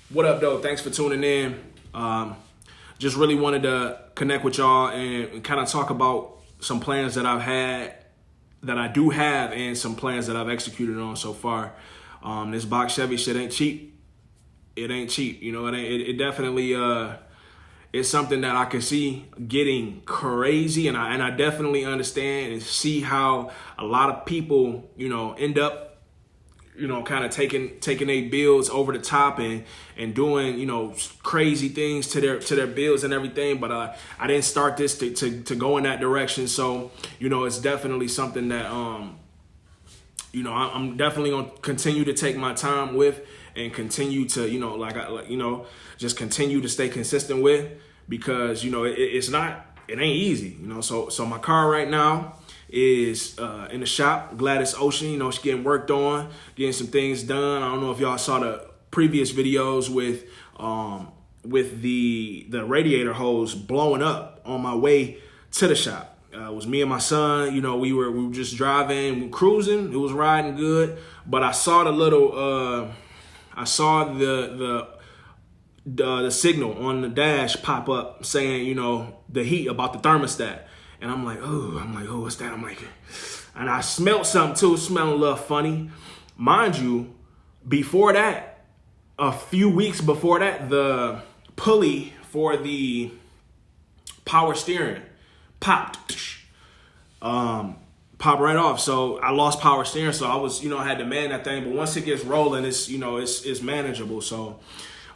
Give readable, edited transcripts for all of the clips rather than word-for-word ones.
What up, though? Thanks for tuning in. Just really wanted to connect with y'all and kind of talk about some plans that I've had, that I do have, and some plans that I've executed on so far. This Box Chevy shit ain't cheap. It ain't cheap. You know, it definitely it's something that I can see getting crazy, and I definitely understand and see how a lot of people, end up, kind of taking their bills over the top and doing, crazy things to their bills and everything. But I didn't start this to go in that direction. So, it's definitely something that, I'm definitely going to continue to take my time with and continue to, just continue to stay consistent with, because, it ain't easy, So my car right now is in the shop, Gladys Ocean. She's getting worked on, getting some things done. I don't know if y'all saw the previous videos with the radiator hose blowing up on my way to the shop. It was me and my son. We were just driving, cruising. It was riding good, but I saw the little the signal on the dash pop up saying, the heat, about the thermostat. And I'm like, oh, what's that? And I smelled something too, smelling a little funny. Mind you, before that, a few weeks before that, the pulley for the power steering popped. Popped right off. So I lost power steering. So I was, I had to man that thing. But once it gets rolling, it's manageable. So,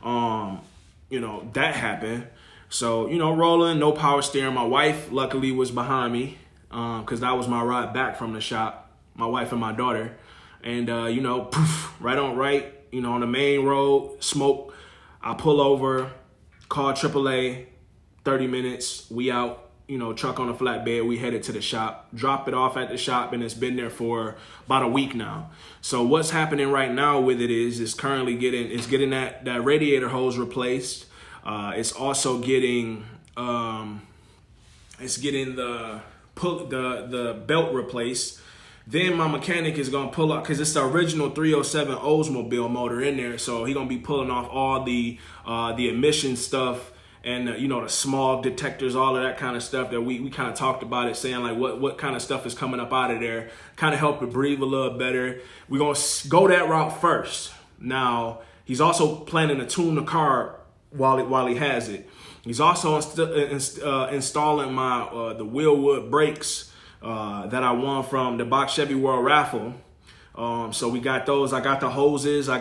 that happened. So, rolling, no power steering. My wife, luckily, was behind me because that was my ride back from the shop, my wife and my daughter. And, poof, right, on the main road, smoke. I pull over, call AAA, 30 minutes, we out, truck on a flatbed. We headed to the shop, drop it off at the shop, and it's been there for about a week now. So what's happening right now with it is it's currently getting that radiator hose replaced. It's also getting the belt replaced. Then my mechanic is gonna pull up, because it's the original 307 Oldsmobile motor in there. So he's gonna be pulling off all the emission stuff and the small detectors, all of that kind of stuff that we kind of talked about it, saying like what kind of stuff is coming up out of there, kind of help it breathe a little better. We're gonna go that route first. Now he's also planning to tune the car while he has it. He's also installing my the wheelwood brakes that I won from the Box Chevy World raffle. So we got those. I got the hoses. I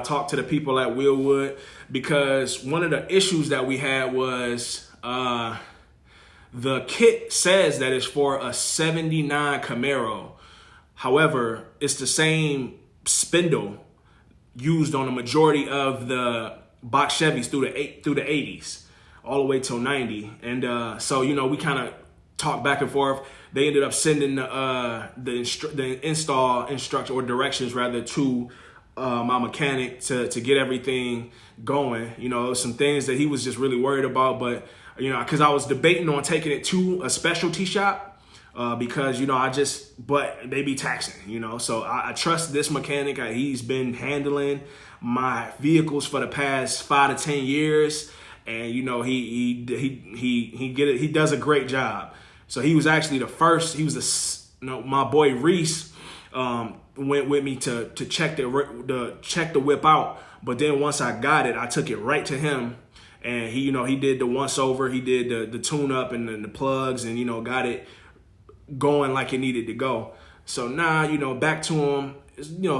talked to the people at Wheelwood, because one of the issues that we had was the kit says that it's for a 79 Camaro. However, it's the same spindle used on the majority of the Box Chevys through the 80s, all the way till 90. And so we kind of talked back and forth. They ended up sending the install instruction, or directions rather, to my mechanic to get everything going. Some things that he was just really worried about, but because I was debating on taking it to a specialty shop because but they be taxing. So I trust this mechanic. He's been handling my vehicles for the past 5 to 10 years, and he does a great job. So he was actually the first. He was my boy Reese went with me to check the whip out. But then once I got it, I took it right to him, and he did the once over. He did the tune up and the plugs, and got it going like it needed to go. So now back to him.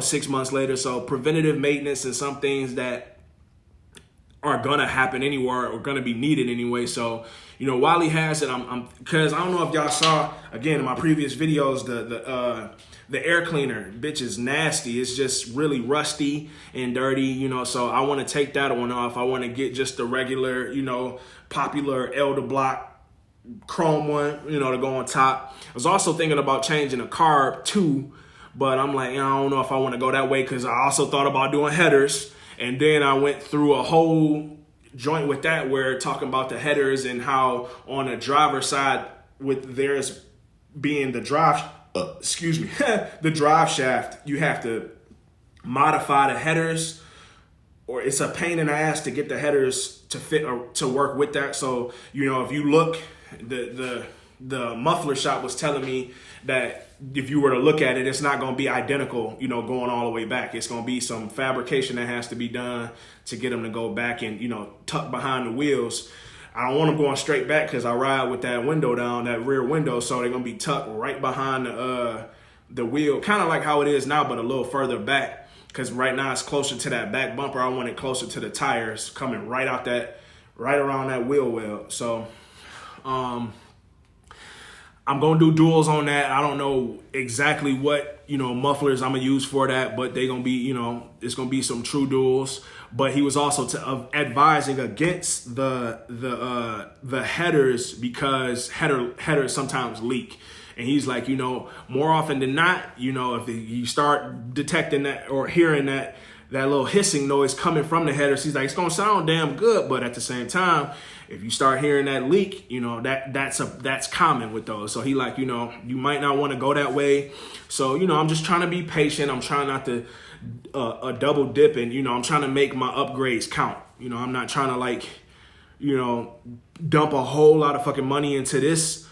6 months later. So preventative maintenance and some things that are gonna happen anywhere or gonna be needed anyway. So while he has it, I'm because I don't know if y'all saw again in my previous videos, the air cleaner, bitch, is nasty. It's just really rusty and dirty, so I want to take that one off. I want to get just the regular, popular Elder Block chrome one, to go on top. I was also thinking about changing a carb too, but I'm like, I don't know if I want to go that way, because I also thought about doing headers. And then I went through a whole joint with that, where talking about the headers and how on the driver's side, with theirs being the drive, the drive shaft, you have to modify the headers or it's a pain in the ass to get the headers to fit or to work with that. So, you know, if you look, the muffler shop was telling me that if you were to look at it, it's not going to be identical, you know, going all the way back. It's going to be some fabrication that has to be done to get them to go back and, you know, tuck behind the wheels. I don't want them going straight back because I ride with that window down, that rear window. So they're going to be tucked right behind the wheel, kind of like how it is now, but a little further back. Because right now it's closer to that back bumper. I want it closer to the tires coming right around that wheel well. So, I'm going to do duals on that. I don't know exactly what, you know, mufflers I'm going to use for that, but they're going to be, you know, it's going to be some true duals. But he was also advising against the headers because headers sometimes leak. And he's like, you know, more often than not, you know, if you start detecting that or hearing that little hissing noise coming from the headers, he's like, it's going to sound damn good. But at the same time, if you start hearing that leak, you know, that's common with those. So he like, you know, you might not want to go that way. So, you know, I'm just trying to be patient. I'm trying not to double dip, and, you know, I'm trying to make my upgrades count. You know, I'm not trying to, like, you know, dump a whole lot of fucking money into this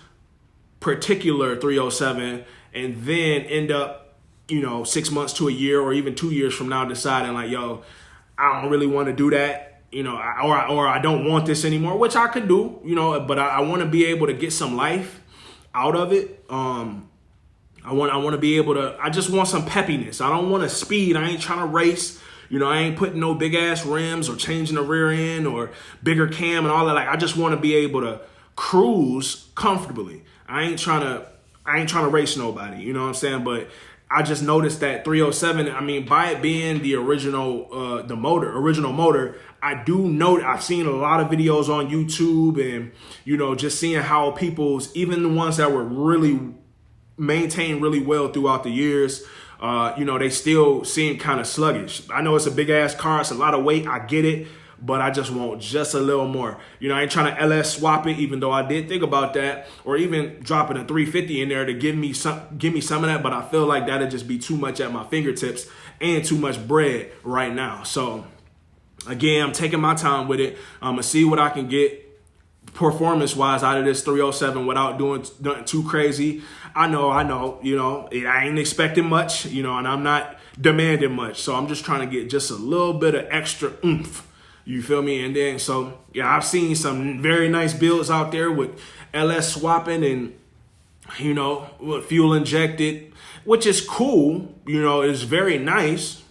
particular 307 and then end up, you know, 6 months to a year or even 2 years from now deciding like, yo, I don't really want to do that, you know, or I don't want this anymore, which I could do, you know, but I want to be able to get some life out of it. I want to be able to, I just want some peppiness. I don't want to speed. I ain't trying to race. You know, I ain't putting no big ass rims or changing the rear end or bigger cam and all that. Like, I just want to be able to cruise comfortably. I ain't trying to race nobody, you know what I'm saying? But I just noticed that 307, I mean, by it being the original motor, I do know, I've seen a lot of videos on YouTube and, you know, just seeing how people's, even the ones that were really maintained really well throughout the years, you know, they still seem kind of sluggish. I know it's a big ass car, it's a lot of weight, I get it, but I just want just a little more. You know, I ain't trying to LS swap it, even though I did think about that, or even dropping a 350 in there to give me some of that, but I feel like that'd just be too much at my fingertips and too much bread right now. So again, I'm taking my time with it. I'm gonna see what I can get performance-wise out of this 307 without doing nothing too crazy. I know, you know, I ain't expecting much, you know, and I'm not demanding much. So I'm just trying to get just a little bit of extra oomph. You feel me? And then, so, yeah, I've seen some very nice builds out there with LS swapping and, you know, with fuel injected, which is cool, you know, it's very nice,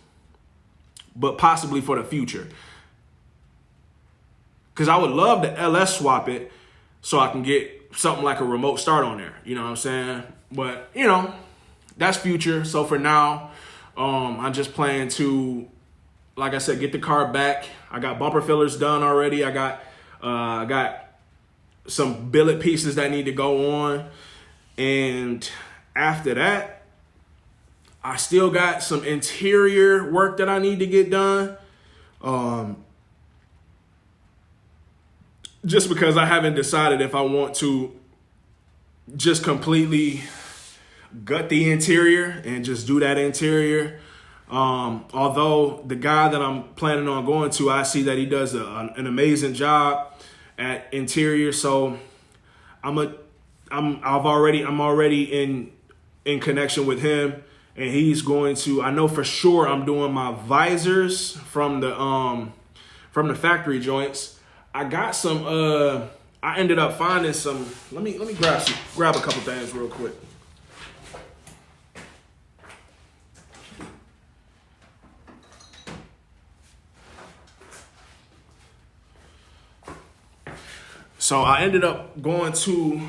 but possibly for the future. Because I would love to LS swap it so I can get something like a remote start on there. You know what I'm saying? But, you know, that's future. So for now, I'm just planning to, like I said, get the car back. I got bumper fillers done already. I got some billet pieces that need to go on. And after that, I still got some interior work that I need to get done. Just because I haven't decided if I want to just completely gut the interior and just do that interior. Although the guy that I'm planning on going to, I see that he does an amazing job at interior. So I'm already in connection with him, and he's going to, I know for sure I'm doing my visors from the factory joints. I got some, I ended up finding some, let me grab a couple things real quick. So I ended up going to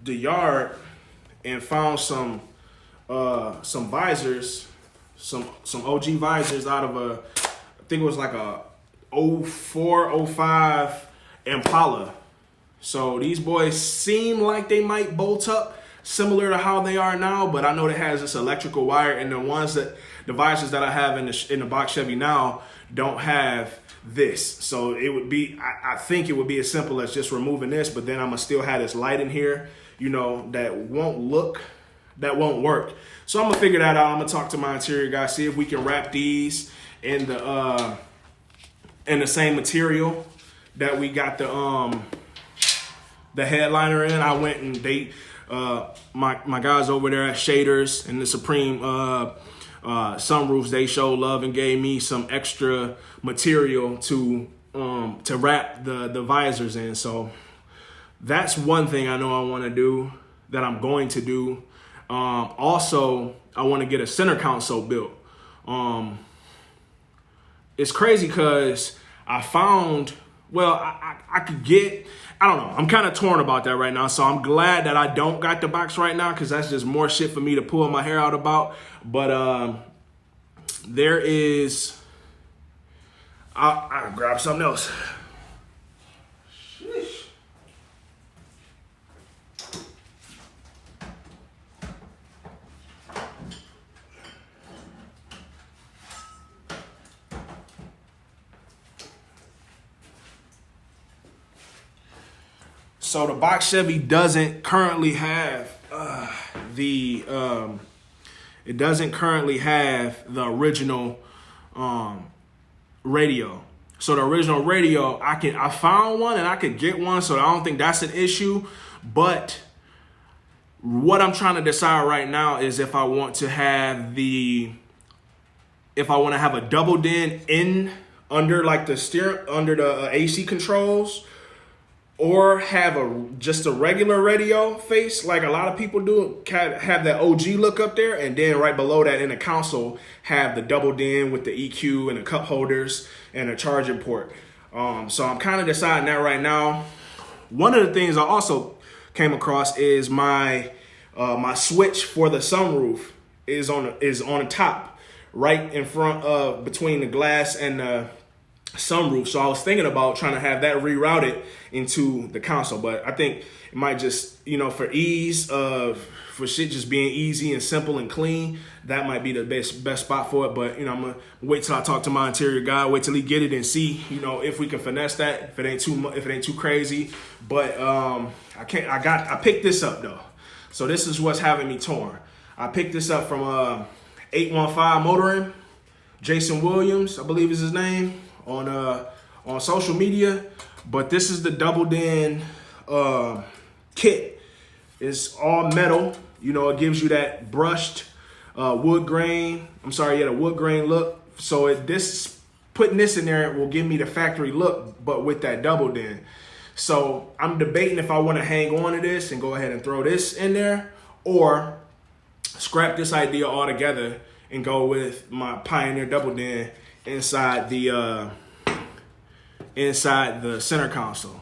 the yard and found some visors, some OG visors out of I think it was like a 04, 05 Impala. So these boys seem like they might bolt up similar to how they are now, but I know it has this electrical wire, and the visors that I have in the Box Chevy now don't have this. So it would be, I think it would be as simple as just removing this, but then I'm gonna still have this light in here, you know, that won't work. So I'm gonna figure that out. I'm gonna talk to my interior guy, see if we can wrap these in the in the same material that we got the headliner in. I went and my guys over there at Shaders and the Supreme sunroofs, they showed love and gave me some extra material to wrap the visors in. So that's one thing I know I want to do, that I'm going to do. Also, I want to get a center console built. It's crazy because I found, well, I could get, I don't know. I'm kind of torn about that right now. So I'm glad that I don't got the box right now, because that's just more shit for me to pull my hair out about. But there is, I'll grab something else. Sheesh. So the Box Chevy doesn't currently have the original radio. So the original radio, I found one and I could get one, so I don't think that's an issue. But what I'm trying to decide right now is if I want to have a double din in under like the under the AC controls, or have just a regular radio face like a lot of people do, have that OG look up there, and then right below that in the console have the double din with the EQ and the cup holders and a charging port. So I'm kind of deciding that right now. One of the things I also came across is my switch for the sunroof is on the top, right in front of, between the glass and the sunroof. So I was thinking about trying to have that rerouted into the console, but I think it might just, for ease of, for shit just being easy and simple and clean, that might be the best spot for it. But I'm gonna wait till I talk to my interior guy, wait till he get it and see, if we can finesse that, if it ain't too crazy. But I picked this up though. So this is what's having me torn. I picked this up from 815 Motoring, Jason Williams, I believe is his name, on social media. But this is the double din kit. It's all metal. It gives you that brushed wood grain. The wood grain look. So putting this in there will give me the factory look, but with that double din. So I'm debating if I want to hang on to this and go ahead and throw this in there, or scrap this idea altogether and go with my Pioneer double din inside the center console.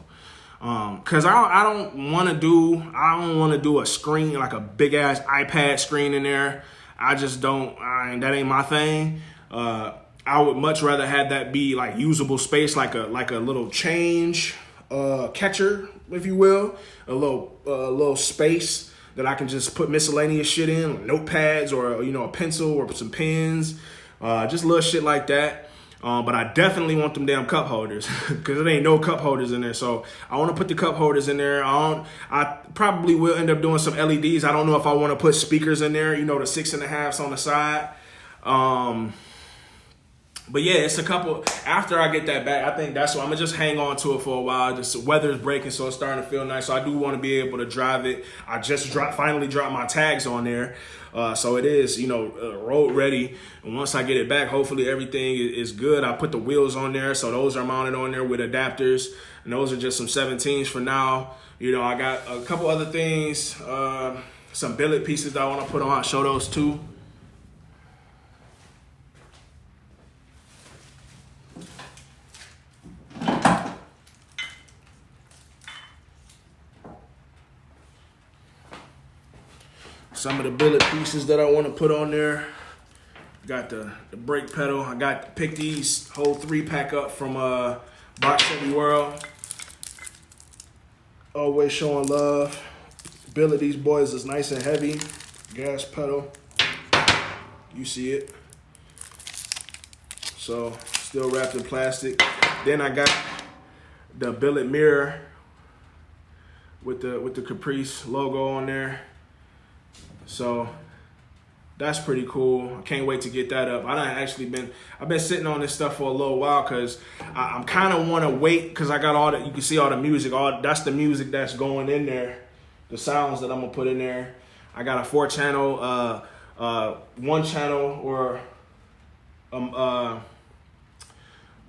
Cause I don't want to do a screen, like a big ass iPad screen in there. I just don't, that ain't my thing. I would much rather have that be like usable space, like a little change catcher, if you will, a little space that I can just put miscellaneous shit in, notepads or a pencil or some pens, just little shit like that. But I definitely want them damn cup holders, because there ain't no cup holders in there. So I want to put the cup holders in there. I probably will end up doing some LEDs. I don't know if I want to put speakers in there, the 6.5s on the side. But yeah, it's a couple. After I get that back, I think that's what I'm gonna just hang on to it for a while. Just the weather's breaking, so it's starting to feel nice. So I do want to be able to drive it. I just finally dropped my tags on there, so it is road ready. And once I get it back, hopefully everything is good. I put the wheels on there, so those are mounted on there with adapters, and those are just some 17s for now. I got a couple other things, some billet pieces that I want to put on. I'll show those too. Some of the billet pieces that I want to put on there. Got the brake pedal. I got to pick these whole 3-pack up from Box Chevy World. Always showing love. Billet these boys is nice and heavy. Gas pedal. You see it. So still wrapped in plastic. Then I got the billet mirror with the Caprice logo on there. So That's pretty cool. I can't wait to get that up. I've been sitting on this stuff for a little while because I'm kind of want to wait because I got you can see all the music. That's the music that's going in there. The sounds that I'm going to put in there. I got a 4-channel, 1-channel or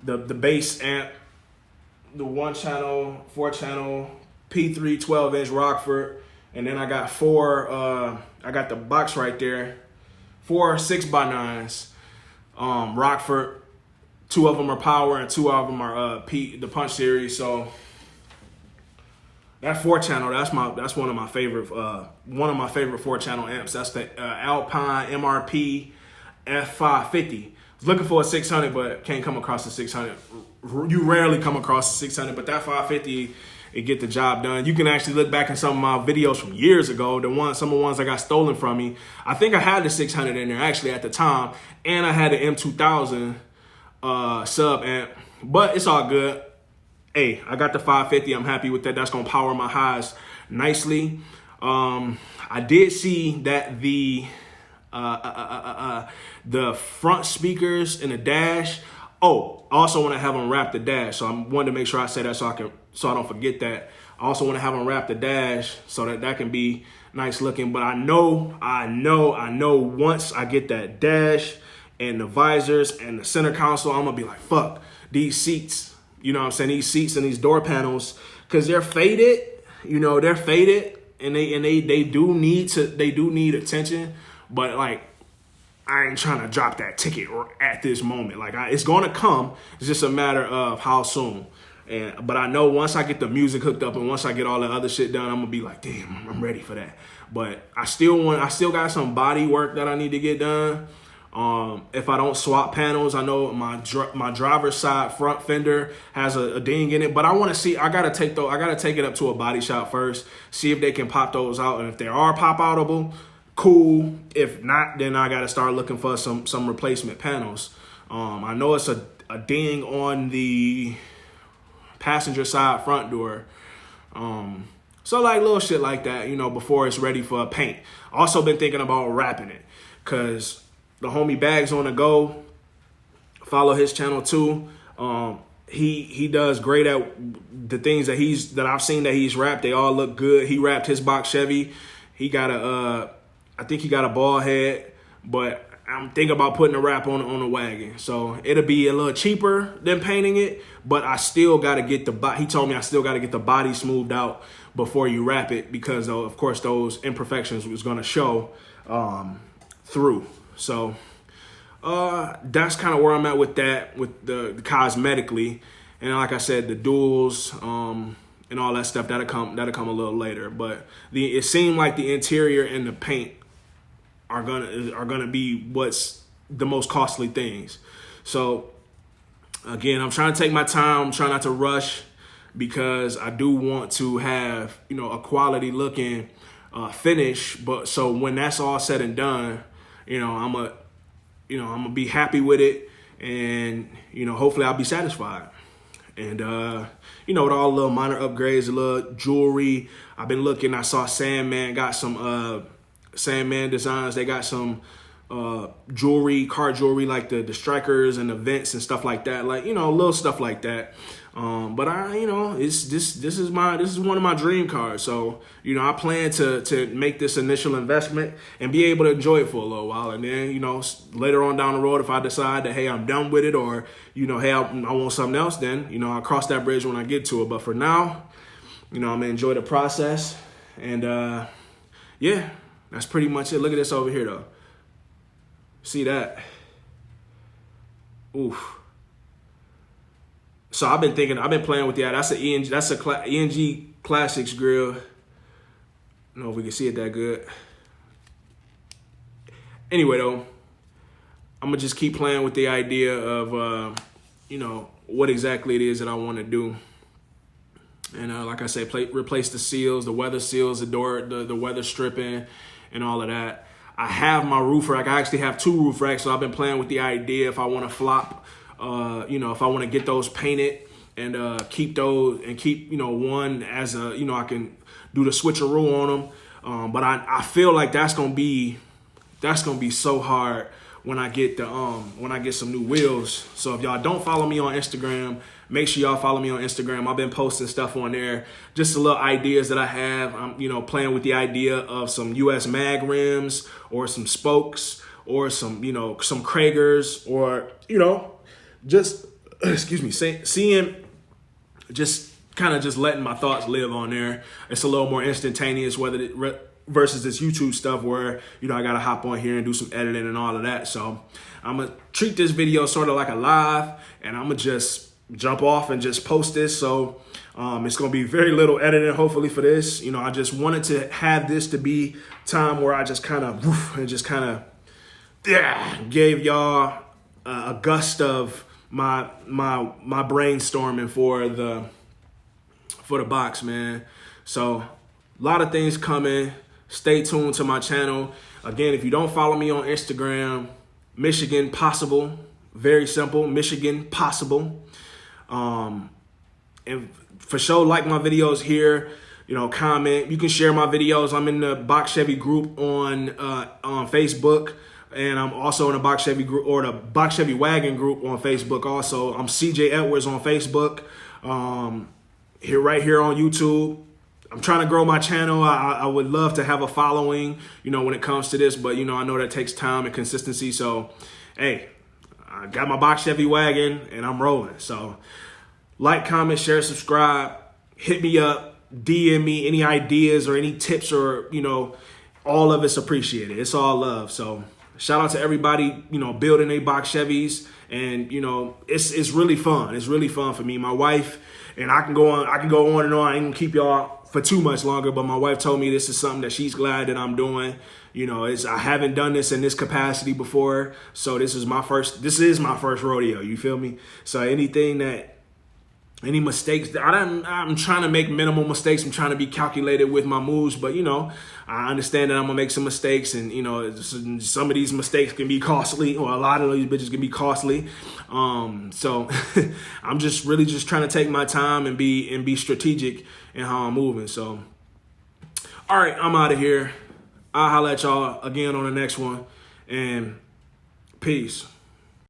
the bass amp, the 1-channel, 4-channel, P3 12-inch Rockford, and then I got I got the box right there, 4 6x9s, Rockford. 2 of them are power and 2 of them are the Punch series. So that 4-channel, that's one of my favorite 4-channel amps. That's the Alpine MRP F550. Was looking for a 600, but can't come across a 600. You rarely come across a 600, but that 550, it get the job done. You can actually look back in some of my videos from years ago, some of the ones that got stolen from me. I think I had the 600 in there actually at the time, and I had the M2000 sub amp, but it's all good. Hey, I got the 550. I'm happy with that. That's gonna power my highs nicely. I did see that the front speakers in the dash. Oh, I also want to have them wrap the dash. So I wanted to make sure I say that so I don't forget that. I also want to have them wrap the dash so that can be nice looking. But I know once I get that dash and the visors and the center console, I'm gonna be like, fuck these seats. You know what I'm saying? These seats and these door panels, because they're faded. You know, they're faded, and they do need attention. But like, I ain't trying to drop that ticket at this moment. Like, it's gonna come. It's just a matter of how soon. But I know once I get the music hooked up and once I get all the other shit done, I'm gonna be like, damn, I'm ready for that. But I still got some body work that I need to get done. If I don't swap panels, I know my driver's side front fender has a ding in it, but I want to see. I gotta take it up to a body shop first, see if they can pop those out, and if they are pop outable, cool. If not, then I gotta start looking for some replacement panels. I know it's a ding on the passenger side front door. So like little shit like that, you know, before it's ready for paint. Also been thinking about wrapping it, cause the homie Bags on the Go, follow his channel too. He does great at the things that I've seen that he's wrapped. They all look good. He wrapped his Box Chevy. He got I think he got a ball head, but I'm thinking about putting a wrap on the wagon. So it'll be a little cheaper than painting it, but I still got to get he told me I still got to get the body smoothed out before you wrap it, because of course those imperfections was going to show through. So that's kind of where I'm at with that, with the cosmetically. And like I said, the duals and all that stuff, that'll come a little later. But it seemed like the interior and the paint are gonna be what's the most costly things. So again, I'm trying to take my time. I'm trying not to rush, because I do want to have, you know, a quality looking finish. But so when that's all said and done, you know, I'm gonna be happy with it, and you know, hopefully I'll be satisfied. And you know, with all the little minor upgrades, the little jewelry, I've been looking. I saw Sandman got some Sandman designs. They got some jewelry, car jewelry, like the strikers and the vents and stuff like that. Like, you know, little stuff like that. But you know, this is one of my dream cars. So, you know, I plan to make this initial investment and be able to enjoy it for a little while. And then, you know, later on down the road, if I decide that, hey, I'm done with it, or, you know, hey, I want something else, then, you know, I'll cross that bridge when I get to it. But for now, you know, I'm gonna enjoy the process. And yeah, that's pretty much it. Look at this over here though. See that? Oof. So I've been playing with that. That's a ENG Classics grill. I don't know if we can see it that good. Anyway though, I'm gonna just keep playing with the idea of you know, what exactly it is that I want to do. And like I say, replace the seals, the weather seals, the door, the weather stripping, and all of that. I have my roof rack. I actually have 2 roof racks, so I've been playing with the idea if I want to flop, you know, if I want to get those painted and keep those, and keep, you know, one as a, you know, I can do the switcheroo on them. But I feel like that's gonna be That's gonna be so hard when I get some new wheels. So if y'all don't follow me on Instagram, make sure y'all follow me on Instagram. I've been posting stuff on there, just a little ideas that I have. I'm, playing with the idea of some US mag rims or some spokes or some Kragers or, just, excuse me, seeing, just kind of just letting my thoughts live on there. It's a little more instantaneous versus this YouTube stuff where, I got to hop on here and do some editing and all of that. So I'm going to treat this video sort of like a live, and I'm going to just jump off and just post this. So it's going to be very little editing, hopefully, for this. I just wanted to have this to be time where I just kind of gave y'all a gust of my brainstorming for the box, man. So a lot of things coming. Stay tuned to my channel. Again, if you don't follow me on Instagram, Michigan Possible. Very simple, Michigan Possible. And for sure, like my videos here. Comment. You can share my videos. I'm in the Box Chevy group on Facebook, and I'm also in the Box Chevy group, or the Box Chevy Wagon group on Facebook. Also, I'm CJ Edwards on Facebook. Right here on YouTube. I'm trying to grow my channel. I would love to have a following, when it comes to this, but I know that takes time and consistency. So, hey, I got my Box Chevy Wagon and I'm rolling. So, like, comment, share, subscribe, hit me up, DM me any ideas or any tips, or all of it's appreciated. It's all love. So, shout out to everybody, building a Box Chevys, and it's really fun. It's really fun for me. My wife, and I can go on and on. I ain't gonna keep y'all for too much longer, but my wife told me this is something that she's glad that I'm doing. I haven't done this in this capacity before, so this is my first rodeo. You feel me? So any mistakes, I'm trying to make minimal mistakes. I'm trying to be calculated with my moves, but I understand that I'm gonna make some mistakes, and some of these mistakes can be costly, or a lot of these bitches can be costly. So I'm just really trying to take my time and be strategic in how I'm moving. So, all right, I'm out of here. I'll holler at y'all again on the next one, and peace.